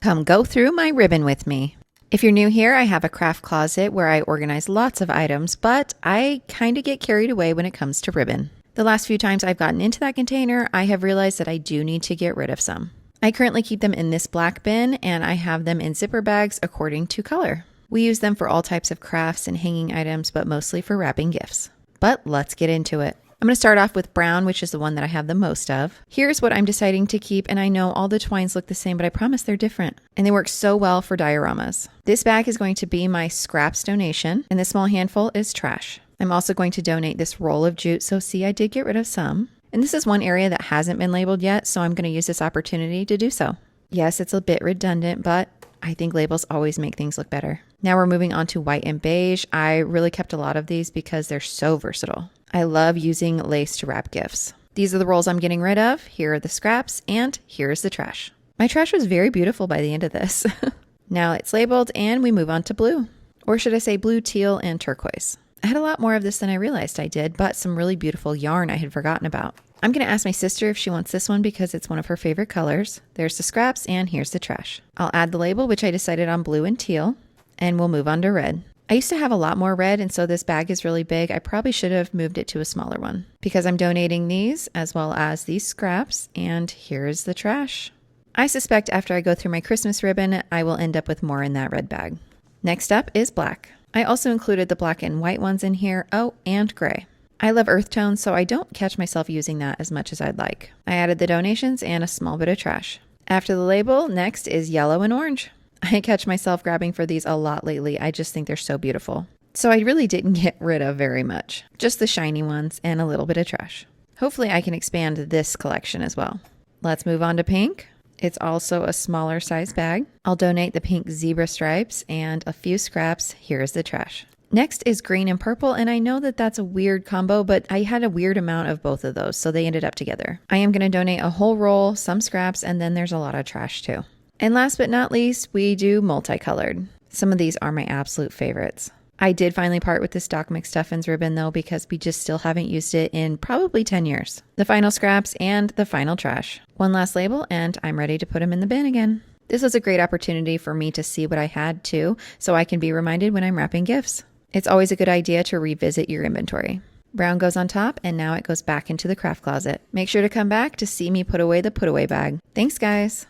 Come go through my ribbon with me. If you're new here, I have a craft closet where I organize lots of items, but I kind of get carried away when it comes to ribbon. The last few times I've gotten into that container, I have realized that I do need to get rid of some. I currently keep them in this black bin, and I have them in zipper bags according to color. We use them for all types of crafts and hanging items, but mostly for wrapping gifts. But let's get into it. I'm going to start off with brown, which is the one that I have the most of. Here's what I'm deciding to keep, and I know all the twines look the same, but I promise they're different. And they work so well for dioramas. This bag is going to be my scraps donation, and this small handful is trash. I'm also going to donate this roll of jute, so see, I did get rid of some. And this is one area that hasn't been labeled yet, so I'm going to use this opportunity to do so. Yes, it's a bit redundant, but I think labels always make things look better. Now we're moving on to white and beige. I really kept a lot of these because they're so versatile. I love using lace to wrap gifts. These are the rolls I'm getting rid of. Here are the scraps, and here's the trash. My trash was very beautiful by the end of this. Now it's labeled, and we move on to blue. Or should I say blue, teal, and turquoise. I had a lot more of this than I realized I did, but some really beautiful yarn I had forgotten about. I'm going to ask my sister if she wants this one because it's one of her favorite colors. There's the scraps, and here's the trash. I'll add the label, which I decided on blue and teal, and we'll move on to red. I used to have a lot more red, and so this bag is really big. I probably should have moved it to a smaller one because I'm donating these as well as these scraps, and here's the trash. I suspect after I go through my Christmas ribbon, I will end up with more in that red bag. Next up is black. I also included the black and white ones in here. Oh, and gray. I love earth tones, so I don't catch myself using that as much as I'd like. I added the donations and a small bit of trash. After the label, next is yellow and orange. I catch myself grabbing for these a lot lately. I just think they're so beautiful. So I really didn't get rid of very much. Just the shiny ones and a little bit of trash. Hopefully I can expand this collection as well. Let's move on to pink. It's also a smaller size bag. I'll donate the pink zebra stripes and a few scraps. Here's the trash. Next is green and purple, and I know that that's a weird combo, but I had a weird amount of both of those, so they ended up together. I am going to donate a whole roll, some scraps, and then there's a lot of trash too. And last but not least, we do multicolored. Some of these are my absolute favorites. I did finally part with this Doc McStuffins ribbon though, because we just still haven't used it in probably 10 years. The final scraps and the final trash. One last label and I'm ready to put them in the bin again. This was a great opportunity for me to see what I had too, so I can be reminded when I'm wrapping gifts. It's always a good idea to revisit your inventory. Brown goes on top and now it goes back into the craft closet. Make sure to come back to see me put away the put away bag. Thanks guys.